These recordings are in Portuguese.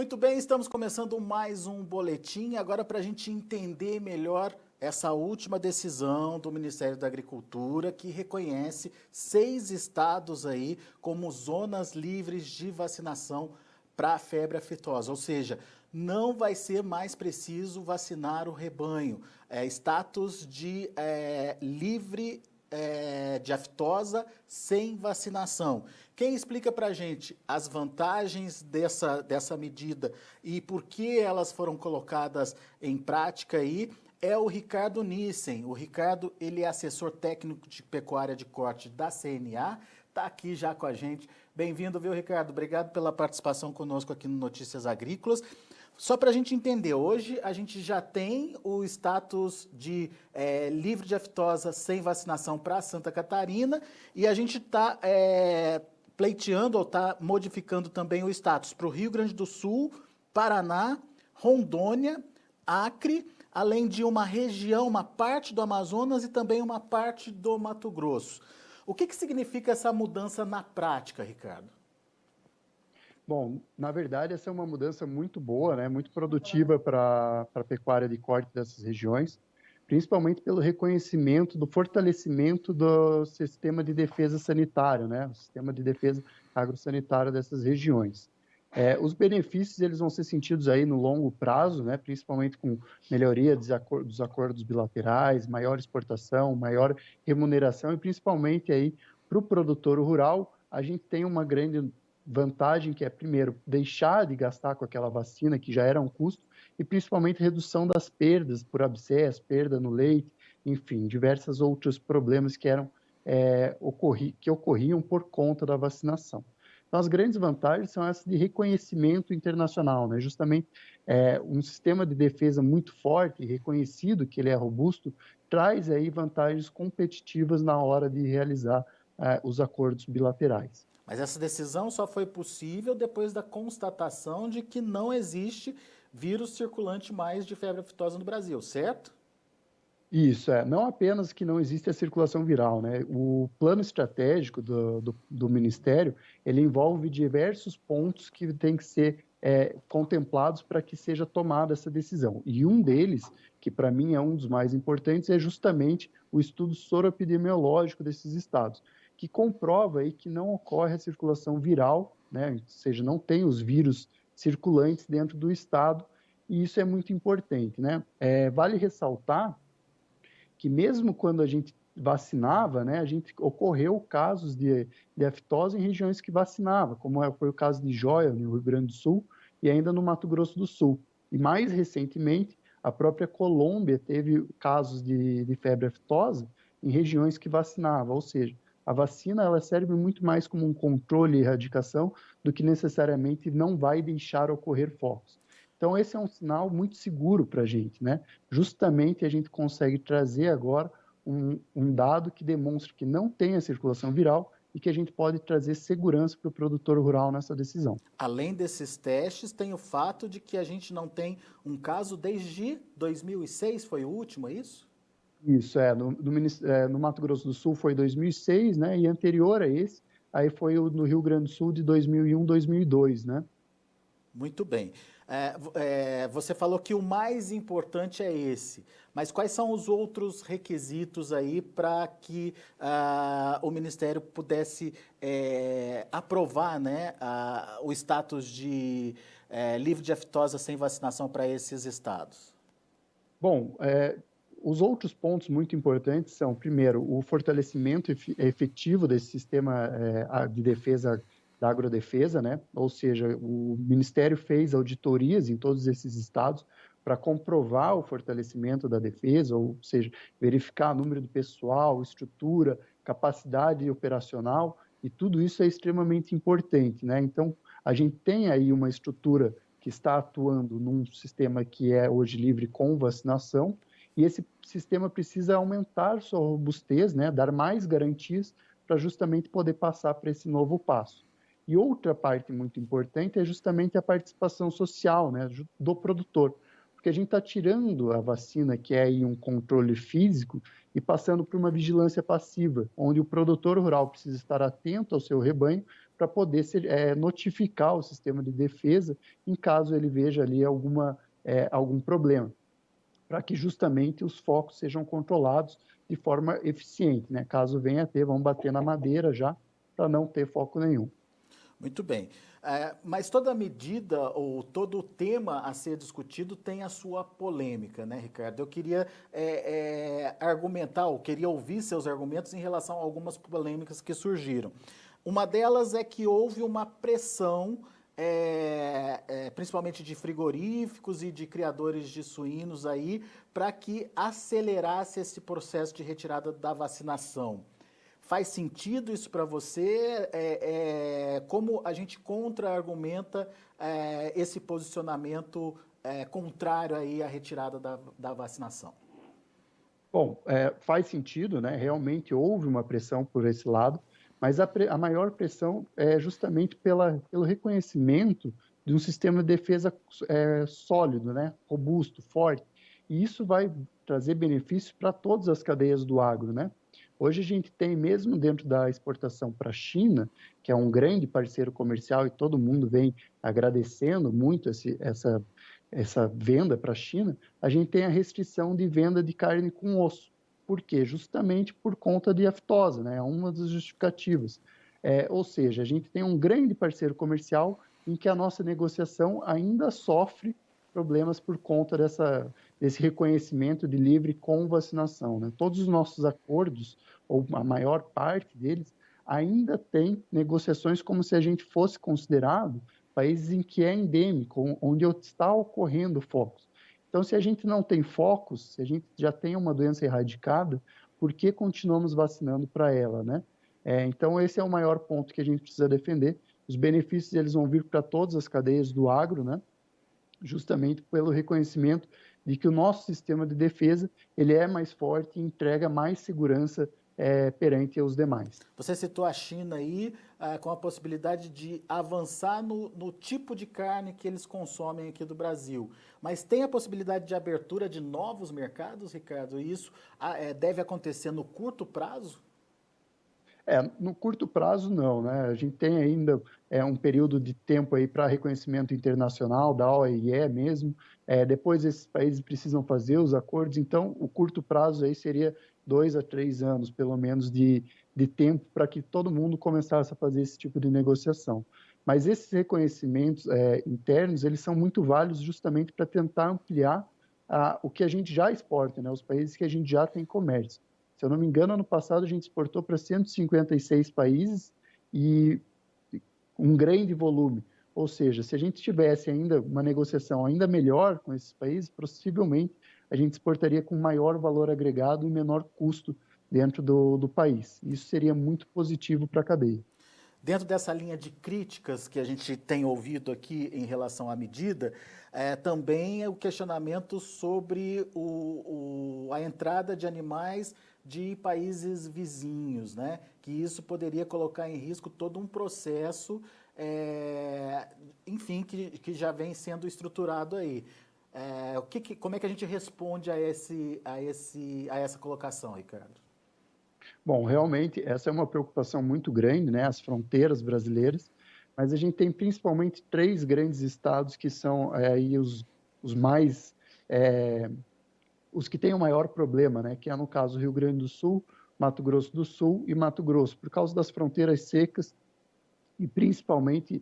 Muito bem, estamos começando mais um boletim. Agora, para a gente entender melhor essa última decisão do Ministério da Agricultura, que reconhece 6 estados aí como zonas livres de vacinação para a febre aftosa. Ou seja, não vai ser mais preciso vacinar o rebanho. Status de livre de aftosa sem vacinação. Quem explica para a gente as vantagens dessa medida e por que elas foram colocadas em prática aí é o Ricardo Nissen. O Ricardo, ele é assessor técnico de pecuária de corte da CNA, está aqui já com a gente. Bem-vindo, viu, Ricardo? Obrigado pela participação conosco aqui no Notícias Agrícolas. Só para a gente entender, hoje a gente já tem o status de livre de aftosa sem vacinação para Santa Catarina e a gente está pleiteando ou está modificando também o status para o Rio Grande do Sul, Paraná, Rondônia, Acre, além de uma região, uma parte do Amazonas e também uma parte do Mato Grosso. O que significa essa mudança na prática, Ricardo? Bom, na verdade, essa é uma mudança muito boa, né? Muito produtiva para a pecuária de corte dessas regiões, principalmente pelo reconhecimento do fortalecimento do sistema de defesa sanitário, né? O sistema de defesa agrosanitária dessas regiões. Os benefícios eles vão ser sentidos aí no longo prazo, né? Principalmente com melhoria dos acordos bilaterais, maior exportação, maior remuneração e principalmente aí para o produtor rural, a gente tem uma grande vantagem que é, primeiro, deixar de gastar com aquela vacina, que já era um custo, e principalmente redução das perdas por abscesso, perda no leite, enfim, diversos outros problemas que ocorriam por conta da vacinação. Então, as grandes vantagens são essas de reconhecimento internacional, né? Justamente um sistema de defesa muito forte, reconhecido que ele é robusto, traz aí vantagens competitivas na hora de realizar os acordos bilaterais. Mas essa decisão só foi possível depois da constatação de que não existe vírus circulante mais de febre aftosa no Brasil, certo? Isso, não apenas que não existe a circulação viral, né? O plano estratégico do Ministério, ele envolve diversos pontos que têm que ser contemplados para que seja tomada essa decisão. E um deles, que para mim é um dos mais importantes, é justamente o estudo soroepidemiológico desses estados, que comprova aí que não ocorre a circulação viral, né? Ou seja, não tem os vírus circulantes dentro do estado, e isso é muito importante, né? Vale ressaltar que mesmo quando a gente vacinava, né, a gente ocorreu casos de aftosa em regiões que vacinava, como foi o caso de Jóia, no Rio Grande do Sul, e ainda no Mato Grosso do Sul. E mais recentemente, a própria Colômbia teve casos de febre aftosa em regiões que vacinava, ou seja, a vacina ela serve muito mais como um controle e erradicação do que necessariamente não vai deixar ocorrer focos. Então, esse é um sinal muito seguro para a gente, né? Justamente a gente consegue trazer agora um dado que demonstra que não tem a circulação viral e que a gente pode trazer segurança para o produtor rural nessa decisão. Além desses testes, tem o fato de que a gente não tem um caso desde 2006, foi o último, é isso? Isso, no Mato Grosso do Sul foi 2006, né? E anterior a esse, aí foi no Rio Grande do Sul de 2001, 2002, né? Muito bem. Você falou que o mais importante é esse, mas quais são os outros requisitos aí para que o Ministério pudesse aprovar, né, o status de livre de aftosa sem vacinação para esses estados? Bom, os outros pontos muito importantes são, primeiro, o fortalecimento efetivo desse sistema de defesa da agrodefesa, né? Ou seja, o Ministério fez auditorias em todos esses estados para comprovar o fortalecimento da defesa, ou seja, verificar o número de pessoal, estrutura, capacidade operacional, e tudo isso é extremamente importante, né? Então, a gente tem aí uma estrutura que está atuando num sistema que é hoje livre com vacinação, e esse sistema precisa aumentar sua robustez, né? Dar mais garantias para justamente poder passar para esse novo passo. E outra parte muito importante é justamente a participação social, né, do produtor, porque a gente está tirando a vacina, que é aí um controle físico, e passando por uma vigilância passiva, onde o produtor rural precisa estar atento ao seu rebanho para poder notificar o sistema de defesa em caso ele veja ali algum problema, para que justamente os focos sejam controlados de forma eficiente, né? Caso venha a ter, vamos bater na madeira já, para não ter foco nenhum. Muito bem. Mas toda medida ou todo tema a ser discutido tem a sua polêmica, né, Ricardo? Eu queria argumentar, ou queria ouvir seus argumentos em relação a algumas polêmicas que surgiram. Uma delas é que houve uma pressão, principalmente de frigoríficos e de criadores de suínos aí, para que acelerasse esse processo de retirada da vacinação. Faz sentido isso para você? Como a gente contra-argumenta esse posicionamento contrário aí à retirada da vacinação? Bom, faz sentido, né? Realmente houve uma pressão por esse lado, mas a maior pressão é justamente pelo reconhecimento de um sistema de defesa sólido, né? Robusto, forte. E isso vai trazer benefícios para todas as cadeias do agro, né? Hoje a gente tem, mesmo dentro da exportação para a China, que é um grande parceiro comercial e todo mundo vem agradecendo muito essa venda para a China, a gente tem a restrição de venda de carne com osso. Por quê? Justamente por conta de aftosa, né? É uma das justificativas. Ou seja, a gente tem um grande parceiro comercial em que a nossa negociação ainda sofre problemas por conta desse reconhecimento de livre com vacinação, né? Todos os nossos acordos, ou a maior parte deles, ainda tem negociações como se a gente fosse considerado países em que é endêmico, onde está ocorrendo focos. Então, se a gente não tem focos, se a gente já tem uma doença erradicada, por que continuamos vacinando para ela, né? Então, esse é o maior ponto que a gente precisa defender. Os benefícios eles vão vir para todas as cadeias do agro, né? Justamente pelo reconhecimento de que o nosso sistema de defesa ele é mais forte e entrega mais segurança perante os demais. Você citou a China aí com a possibilidade de avançar no tipo de carne que eles consomem aqui do Brasil. Mas tem a possibilidade de abertura de novos mercados, Ricardo? E isso deve acontecer no curto prazo? No curto prazo, não, né? A gente tem ainda um período de tempo aí para reconhecimento internacional da OIE mesmo. Depois esses países precisam fazer os acordos, então o curto prazo aí seria 2 a 3 anos, pelo menos, de tempo para que todo mundo começasse a fazer esse tipo de negociação. Mas esses reconhecimentos internos, eles são muito válidos justamente para tentar ampliar o que a gente já exporta, né? Os países que a gente já tem comércio. Se eu não me engano, ano passado a gente exportou para 156 países e um grande volume. Ou seja, se a gente tivesse ainda uma negociação ainda melhor com esses países, possivelmente a gente exportaria com maior valor agregado e menor custo dentro do país. Isso seria muito positivo para a cadeia. Dentro dessa linha de críticas que a gente tem ouvido aqui em relação à medida, também é o questionamento sobre a entrada de animais de países vizinhos, né? Que isso poderia colocar em risco todo um processo, enfim, que já vem sendo estruturado aí. Como é que a gente responde a essa colocação, Ricardo? Bom, realmente essa é uma preocupação muito grande, né? As fronteiras brasileiras, mas a gente tem principalmente 3 grandes estados que são aí os mais os que têm o maior problema, né? Que é no caso Rio Grande do Sul, Mato Grosso do Sul e Mato Grosso, por causa das fronteiras secas e principalmente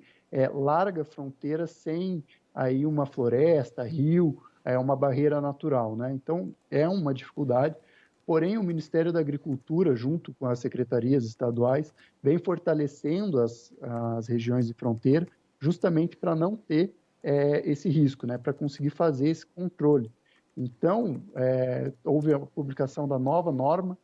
larga fronteira sem aí uma floresta, rio, uma barreira natural, né? Então é uma dificuldade. Porém, o Ministério da Agricultura, junto com as secretarias estaduais, vem fortalecendo as regiões de fronteira, justamente para não ter esse risco, né? Para conseguir fazer esse controle. Então, houve a publicação da nova norma,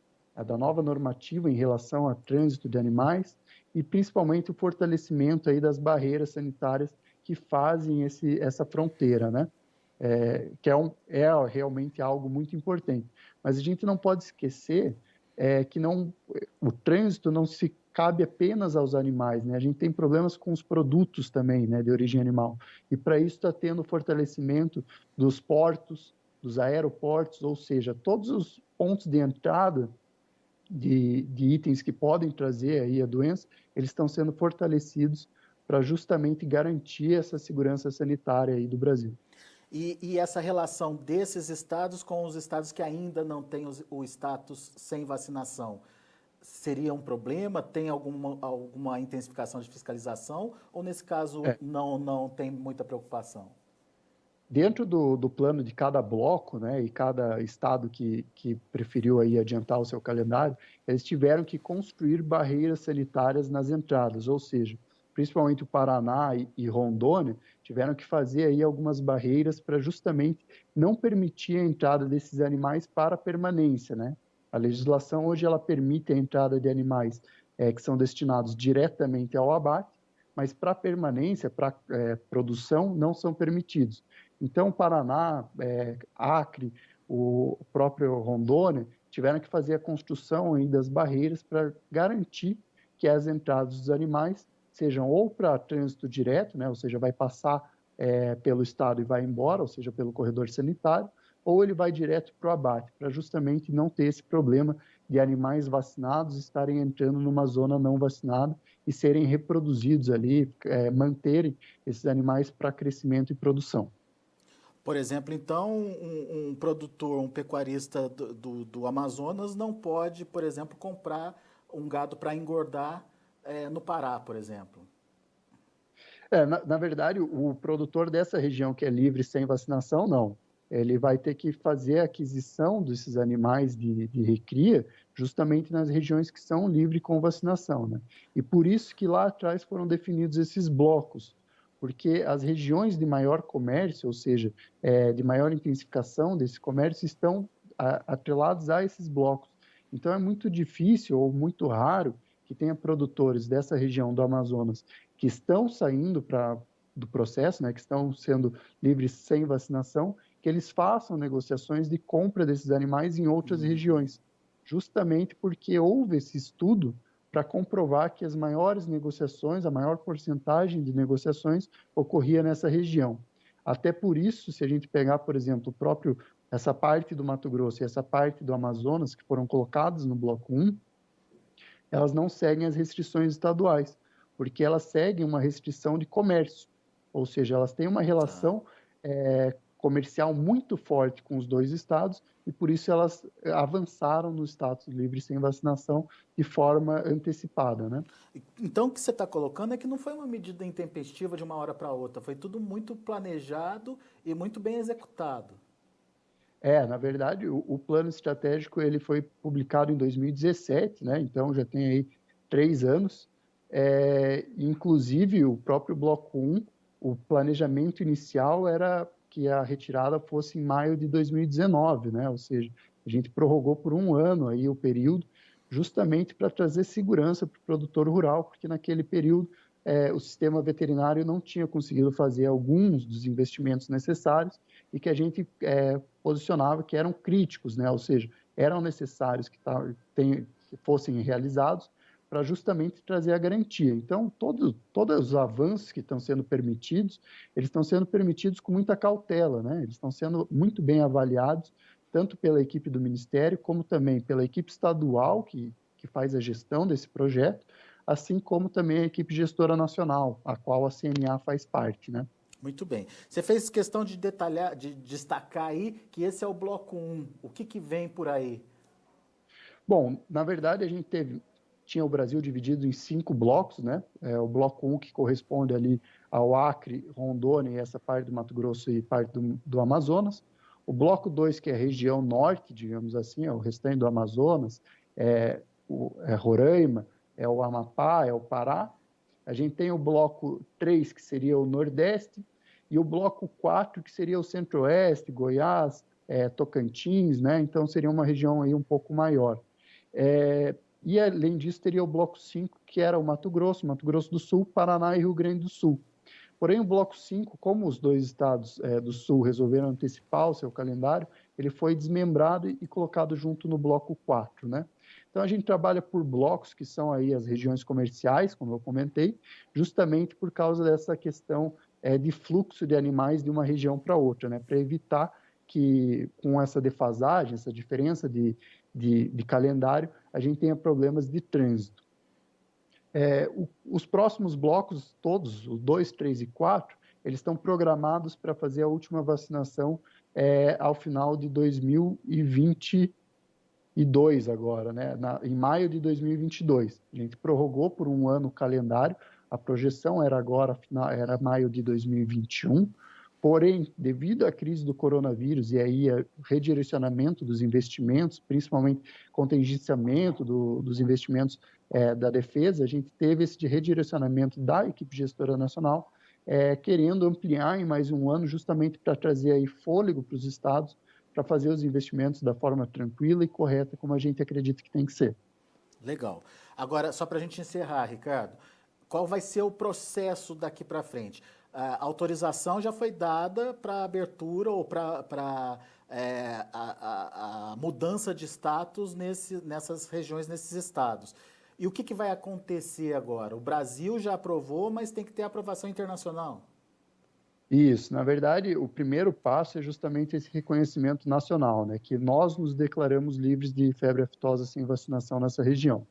da nova normativa em relação ao trânsito de animais e, principalmente, o fortalecimento aí das barreiras sanitárias que fazem essa fronteira, né? Que é realmente algo muito importante. Mas a gente não pode esquecer que o trânsito não se cabe apenas aos animais, né? A gente tem problemas com os produtos também, né, de origem animal. E para isso está tendo fortalecimento dos portos, dos aeroportos, ou seja, todos os pontos de entrada de itens que podem trazer aí a doença, eles estão sendo fortalecidos para justamente garantir essa segurança sanitária aí do Brasil. E essa relação desses estados com os estados que ainda não têm o status sem vacinação, seria um problema? Tem alguma intensificação de fiscalização? Ou nesse caso É, não tem muita preocupação? dentro do plano de cada bloco, né, e cada estado que preferiu aí adiantar o seu calendário, eles tiveram que construir barreiras sanitárias nas entradas, ou seja, principalmente o Paraná e Rondônia tiveram que fazer aí algumas barreiras para justamente não permitir a entrada desses animais para a permanência, né? A legislação hoje ela permite a entrada de animais que são destinados diretamente ao abate, mas para permanência, para produção, não são permitidos. Então, Paraná, Acre, o próprio Rondônia, tiveram que fazer a construção aí das barreiras para garantir que as entradas dos animais sejam ou para trânsito direto, né, ou seja, vai passar pelo estado e vai embora, ou seja, pelo corredor sanitário, ou ele vai direto para o abate, para justamente não ter esse problema de animais vacinados estarem entrando numa zona não vacinada e serem reproduzidos ali, manterem esses animais para crescimento e produção. Por exemplo, então, um produtor, um pecuarista do Amazonas não pode, por exemplo, comprar um gado para engordar no Pará, por exemplo. Na verdade, o produtor dessa região que é livre sem vacinação, não. Ele vai ter que fazer a aquisição desses animais de recria justamente nas regiões que são livres com vacinação, né? E por isso que lá atrás foram definidos esses blocos, porque as regiões de maior comércio, ou seja, de maior intensificação desse comércio, estão atrelados a esses blocos. Então é muito difícil ou muito raro que tenha produtores dessa região do Amazonas que estão saindo do processo, né, que estão sendo livres sem vacinação, que eles façam negociações de compra desses animais em outras regiões, justamente porque houve esse estudo para comprovar que as maiores negociações, a maior porcentagem de negociações ocorria nessa região. Até por isso, se a gente pegar, por exemplo, essa parte do Mato Grosso e essa parte do Amazonas, que foram colocadas no bloco 1, elas não seguem as restrições estaduais, porque elas seguem uma restrição de comércio, ou seja, elas têm uma Tá. relação comercial muito forte com os dois estados e por isso elas avançaram no status livre sem vacinação de forma antecipada, né? Então, o que você está colocando é que não foi uma medida intempestiva de uma hora para outra, foi tudo muito planejado e muito bem executado. Na verdade, o plano estratégico ele foi publicado em 2017, né? Então já tem aí 3 anos. Inclusive, o próprio Bloco 1, o planejamento inicial era que a retirada fosse em maio de 2019, né? Ou seja, a gente prorrogou por 1 ano aí o período, justamente para trazer segurança para o produtor rural, porque naquele período o sistema veterinário não tinha conseguido fazer alguns dos investimentos necessários e que a gente posicionava que eram críticos, né? Ou seja, eram necessários que fossem realizados para justamente trazer a garantia. Então, todos os avanços que estão sendo permitidos, eles estão sendo permitidos com muita cautela, né? Eles estão sendo muito bem avaliados, tanto pela equipe do Ministério, como também pela equipe estadual, que faz a gestão desse projeto, assim como também a equipe gestora nacional, a qual a CNA faz parte, né? Muito bem. Você fez questão de detalhar, de destacar aí que esse é o bloco 1. O que vem por aí? Bom, na verdade, tinha o Brasil dividido em 5 blocos, né? O bloco 1 que corresponde ali ao Acre, Rondônia e essa parte do Mato Grosso e parte do Amazonas. O bloco 2, que é a região norte, digamos assim, é o restante do Amazonas, Roraima, é o Amapá, é o Pará. A gente tem o bloco 3, que seria o Nordeste, e o bloco 4, que seria o Centro-Oeste, Goiás, Tocantins, né? Então seria uma região aí um pouco maior. E além disso teria o bloco 5, que era o Mato Grosso do Sul, Paraná e Rio Grande do Sul. Porém, o bloco 5, como os dois estados do Sul resolveram antecipar o seu calendário, ele foi desmembrado e colocado junto no bloco 4, né? Então, a gente trabalha por blocos, que são aí as regiões comerciais, como eu comentei, justamente por causa dessa questão de fluxo de animais de uma região para outra, né? Para evitar que com essa defasagem, essa diferença de calendário, a gente tenha problemas de trânsito. Os próximos blocos todos, o 2, 3 e 4, eles estão programados para fazer a última vacinação ao final de 2022 agora, né? Em maio de 2022. A gente prorrogou por um ano o calendário, a projeção era agora, era maio de 2021, porém, devido à crise do coronavírus e aí o redirecionamento dos investimentos, principalmente contingenciamento dos investimentos da defesa, a gente teve esse redirecionamento da equipe gestora nacional, querendo ampliar em mais um ano, justamente para trazer aí fôlego para os estados, para fazer os investimentos da forma tranquila e correta, como a gente acredita que tem que ser. Legal. Agora, só para a gente encerrar, Ricardo, qual vai ser o processo daqui para frente? A autorização já foi dada para abertura ou para a mudança de status nessas regiões, nesses estados. E o que vai acontecer agora? O Brasil já aprovou, mas tem que ter aprovação internacional. Isso, na verdade, o primeiro passo é justamente esse reconhecimento nacional, né, que nós nos declaramos livres de febre aftosa sem vacinação nessa região.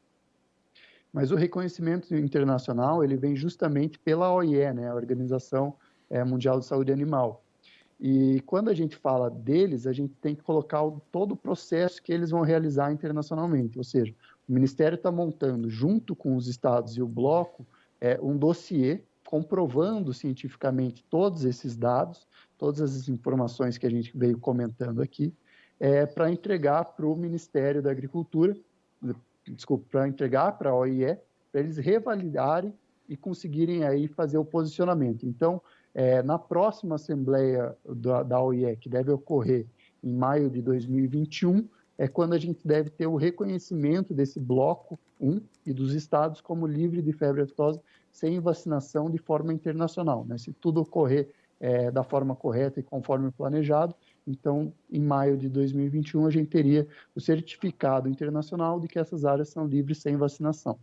Mas o reconhecimento internacional, ele vem justamente pela OIE, né, a Organização Mundial de Saúde Animal. E quando a gente fala deles, a gente tem que colocar todo o processo que eles vão realizar internacionalmente, ou seja, o Ministério está montando, junto com os estados e o bloco, um dossiê comprovando cientificamente todos esses dados, todas as informações que a gente veio comentando aqui, para entregar para o Ministério da Agricultura, para entregar para a OIE, para eles revalidarem e conseguirem aí fazer o posicionamento. Então, na próxima Assembleia da OIE, que deve ocorrer em maio de 2021, é quando a gente deve ter o reconhecimento desse bloco 1 e dos estados como livre de febre aftosa sem vacinação de forma internacional, né? Se tudo ocorrer da forma correta e conforme planejado, então, em maio de 2021, a gente teria o certificado internacional de que essas áreas são livres sem vacinação.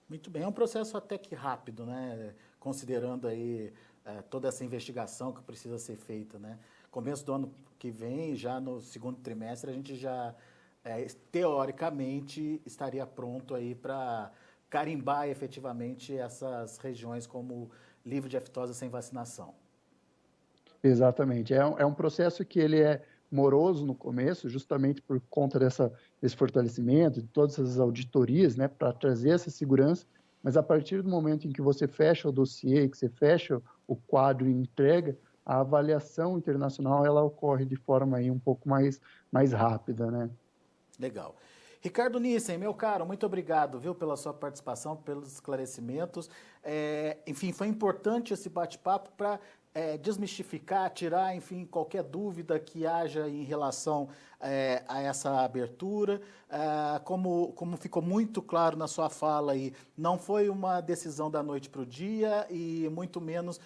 Muito bem, é um processo até que rápido, né? Considerando aí toda essa investigação que precisa ser feita, né? Começo do ano que vem, já no segundo trimestre, a gente já, teoricamente, estaria pronto aí para carimbar efetivamente essas regiões como livre de aftosa sem vacinação. Exatamente. É um processo que ele é moroso no começo, justamente por conta desse fortalecimento, de todas essas auditorias, né, para trazer essa segurança, mas a partir do momento em que você fecha o dossiê, que você fecha o quadro e entrega, a avaliação internacional ela ocorre de forma aí um pouco mais rápida, né? Legal. Ricardo Nissen, meu caro, muito obrigado, viu, pela sua participação, pelos esclarecimentos. Enfim, foi importante esse bate-papo para desmistificar, tirar, enfim, qualquer dúvida que haja em relação a essa abertura. Como ficou muito claro na sua fala aí, não foi uma decisão da noite para o dia e muito menos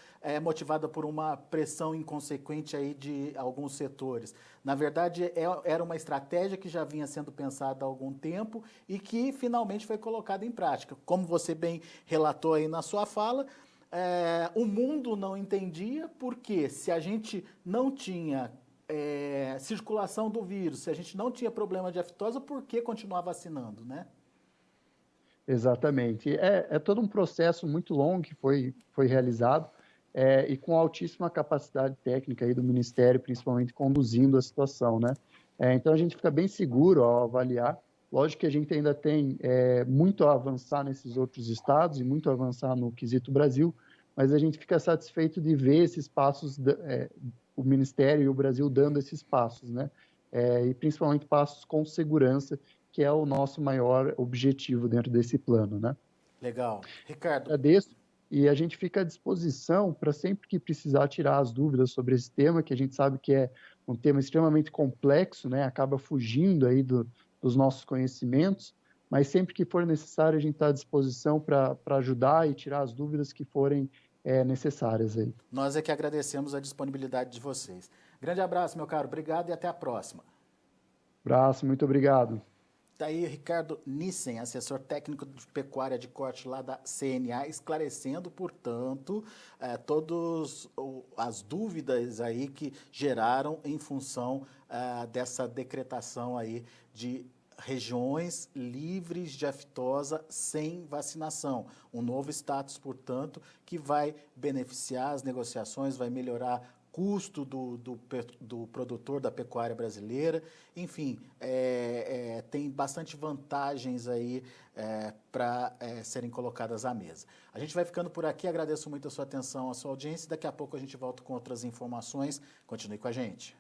motivada por uma pressão inconsequente aí de alguns setores. Na verdade, era uma estratégia que já vinha sendo pensada há algum tempo e que finalmente foi colocada em prática. Como você bem relatou aí na sua fala, o mundo não entendia porque se a gente não tinha circulação do vírus, se a gente não tinha problema de aftosa, por que continuar vacinando, né? Exatamente. É todo um processo muito longo que foi realizado e com altíssima capacidade técnica aí do Ministério, principalmente conduzindo a situação, né? Então a gente fica bem seguro ao avaliar. Lógico que a gente ainda tem muito a avançar nesses outros estados e muito a avançar no quesito Brasil, mas a gente fica satisfeito de ver esses passos, o Ministério e o Brasil dando esses passos, né? E principalmente passos com segurança, que é o nosso maior objetivo dentro desse plano, né? Legal. Ricardo. Agradeço e a gente fica à disposição para sempre que precisar tirar as dúvidas sobre esse tema, que a gente sabe que é um tema extremamente complexo, né? Acaba fugindo aí dos nossos conhecimentos, mas sempre que for necessário a gente está à disposição para ajudar e tirar as dúvidas que forem necessárias aí. Nós é que agradecemos a disponibilidade de vocês. Grande abraço, meu caro. Obrigado e até a próxima. Abraço, muito obrigado. Tá aí Ricardo Nissen, assessor técnico de pecuária de corte lá da CNA, esclarecendo, portanto, todas as dúvidas aí que geraram em função dessa decretação aí de regiões livres de aftosa sem vacinação. Um novo status, portanto, que vai beneficiar as negociações, vai melhorar custo do produtor da pecuária brasileira, enfim, tem bastante vantagens aí para serem colocadas à mesa. A gente vai ficando por aqui, agradeço muito a sua atenção, a sua audiência, daqui a pouco a gente volta com outras informações, continue com a gente.